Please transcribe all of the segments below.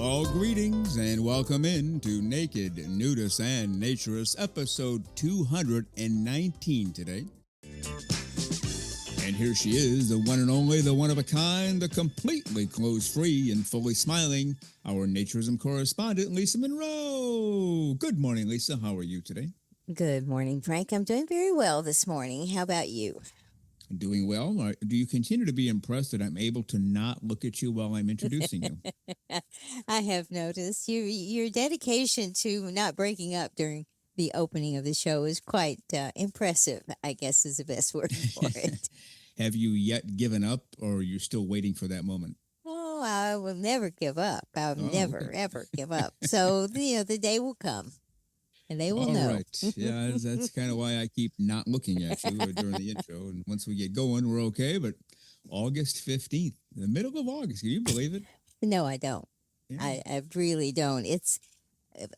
All greetings and welcome in to Naked, Nudists, and Naturists, episode 219 today. And here she is, the one and only, the one of a kind, the completely clothes-free and fully smiling, our naturism correspondent, Lisa Monroe. Good morning, Lisa. How are you today? Good morning, Frank. I'm doing very well this morning. How about you? Doing well. Do you continue to be impressed that I'm able to not look at you while I'm introducing you? I have noticed your dedication to not breaking up during the opening of the show is quite impressive, I guess is the best word for it. Have you yet given up, or are you still waiting for that moment? Oh, I will never give up. I'll never, Okay. ever give up. So, the day will come. And they will All know. right. Yeah, that's kind of why I keep not looking at you during the intro. And once we get going, we're okay. But August 15th, the middle of August, can you believe it? No, I don't. Yeah. I really don't. It's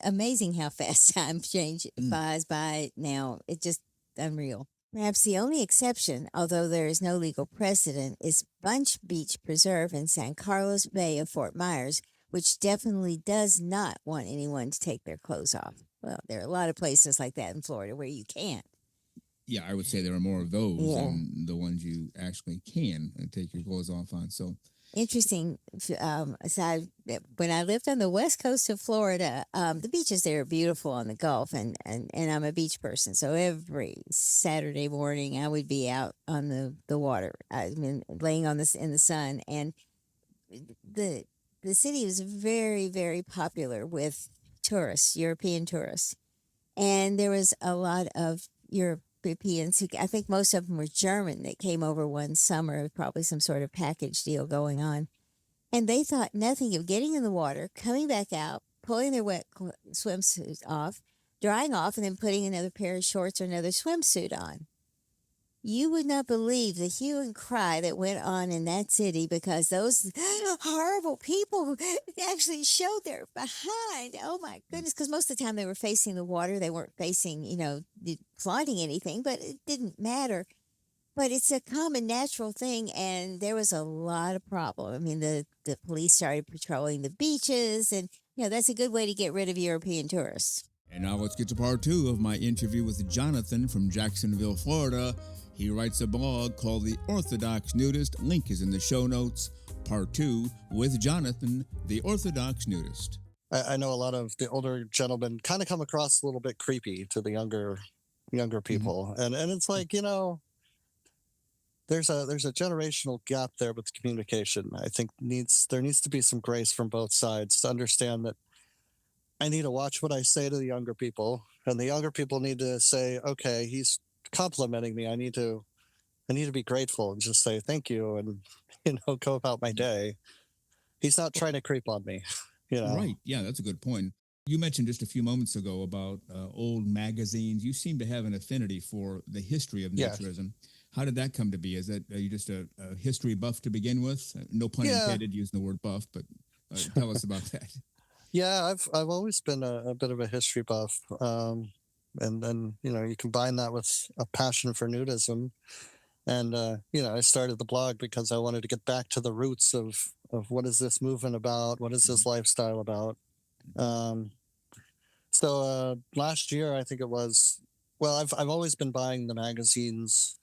amazing how fast time flies by now. It's just unreal. Perhaps the only exception, although there is no legal precedent, is Bunch Beach Preserve in San Carlos Bay of Fort Myers, which definitely does not want anyone to take their clothes off. Well, there are a lot of places like that in Florida where you can't. Yeah, I would say there are more of those than the ones you actually can take your clothes off on. So interesting. Aside, when I lived on the west coast of Florida, the beaches there are beautiful on the Gulf, and I'm a beach person. So every Saturday morning, I would be out on the water. I mean, laying on this in the sun, and the city was very, very popular with tourists, European tourists, and there was a lot of Europeans who, I think most of them were German, that came over one summer, probably some sort of package deal going on. And they thought nothing of getting in the water, coming back out, pulling their wet swimsuits off, drying off, and then putting another pair of shorts or another swimsuit on. You would not believe the hue and cry that went on in that city because those horrible people actually showed their behind. Oh my goodness. Because most of the time they were facing the water. They weren't facing, flaunting anything, but it didn't matter. But it's a common natural thing, and there was a lot of problem. I mean, the police started patrolling the beaches, and, that's a good way to get rid of European tourists. And now let's get to part 2 of my interview with Jonathan from Jacksonville, Florida. He writes a blog called The Orthodox Nudist. Link is in the show notes. Part 2 with Jonathan, the Orthodox Nudist. I know a lot of the older gentlemen kind of come across a little bit creepy to the younger people. Mm-hmm. And it's like, there's a generational gap there with communication. I think there needs to be some grace from both sides to understand that I need to watch what I say to the younger people, and the younger people need to say, okay, he's complimenting me. I need to be grateful and just say thank you and go about my day. He's not trying to creep on me. Right. Yeah, that's a good point. You mentioned just a few moments ago about old magazines. You seem to have an affinity for the history of naturism. Yeah. How did that come to be? Are you just a history buff to begin with? No pun intended using the word buff, but tell us about that. Yeah, I've always been a bit of a history buff. And then, you combine that with a passion for nudism. And, I started the blog because I wanted to get back to the roots of what is this movement about? What is this lifestyle about? So last year, I think it was, well, I've always been buying the magazines.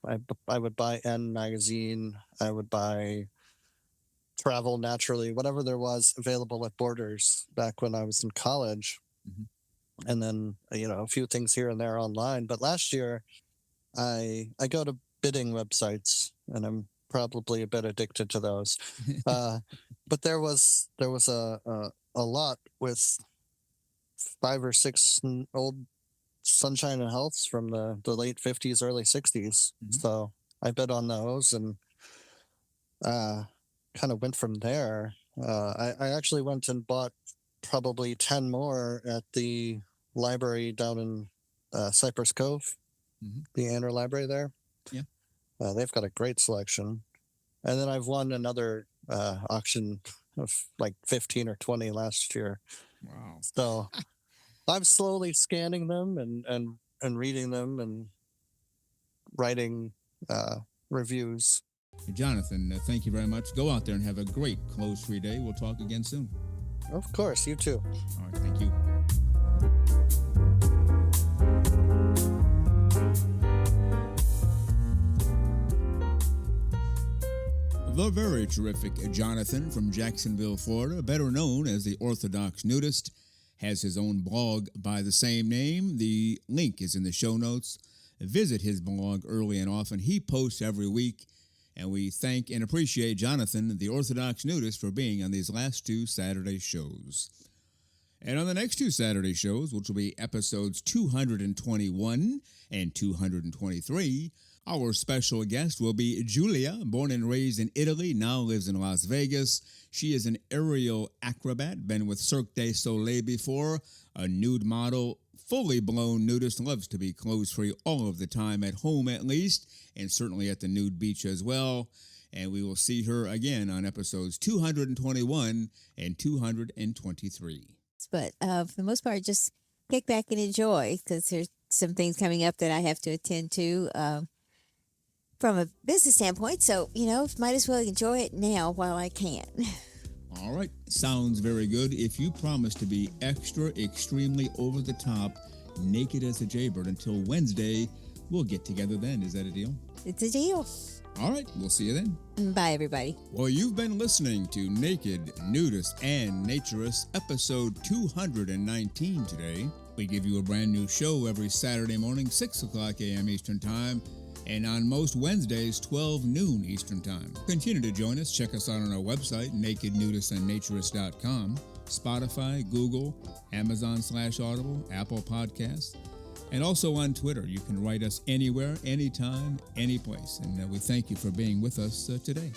I would buy N magazine. I would buy Travel Naturally, whatever there was available at Borders back when I was in college. Mm-hmm. And then, a few things here and there online. But last year, I go to bidding websites, and I'm probably a bit addicted to those. But there was a lot with 5 or 6 old Sunshine and Healths from the late 50s, early 60s. Mm-hmm. So I bid on those and kind of went from there. I actually went and bought probably 10 more at the library down in Cypress Cove, the Anner Library there. Yeah. They've got a great selection. And then I've won another auction of like 15 or 20 last year. Wow. So I'm slowly scanning them and reading them and writing reviews. Jonathan, thank you very much. Go out there and have a great clothes-free day. We'll talk again soon. Of course, you too. All right, thank you. The very terrific Jonathan from Jacksonville, Florida, better known as the Orthodox Nudist, has his own blog by the same name. The link is in the show notes. Visit his blog early and often. He posts every week, and we thank and appreciate Jonathan, the Orthodox Nudist, for being on these last 2 Saturday shows. And on the next 2 Saturday shows, which will be episodes 221 and 223, our special guest will be Giulia, born and raised in Italy, now lives in Las Vegas. She is an aerial acrobat, been with Cirque du Soleil before, a nude model, fully blown nudist, loves to be clothes-free all of the time, at home at least, and certainly at the nude beach as well. And we will see her again on episodes 221 and 223. But for the most part, just kick back and enjoy, because there's some things coming up that I have to attend to from a business standpoint. So, might as well enjoy it now while I can. All right. Sounds very good. If you promise to be extra, extremely over the top, naked as a jaybird until Wednesday, we'll get together then. Is that a deal? It's a deal. All right. We'll see you then. Bye, everybody. Well, you've been listening to Naked, Nudist, and Naturist, episode 219 today. We give you a brand new show every Saturday morning, 6 o'clock a.m. Eastern Time, and on most Wednesdays, 12 noon Eastern Time. Continue to join us. Check us out on our website, nakednudistandnaturist.com, Spotify, Google, Amazon/Audible, Apple Podcasts, and also on Twitter. You can write us anywhere, anytime, any place. And we thank you for being with us today.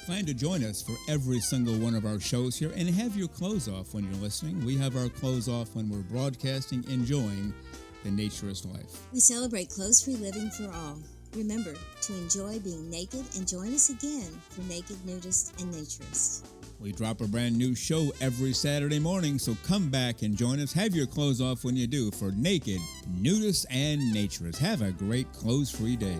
Plan to join us for every single one of our shows here and have your clothes off when you're listening. We have our clothes off when we're broadcasting, enjoying the naturist life. We celebrate clothes-free living for all. Remember to enjoy being naked and join us again for Naked, Nudist, and Naturist. We drop a brand new show every Saturday morning, so come back and join us. Have your clothes off when you do for Naked, Nudist, and Naturist. Have a great clothes-free day.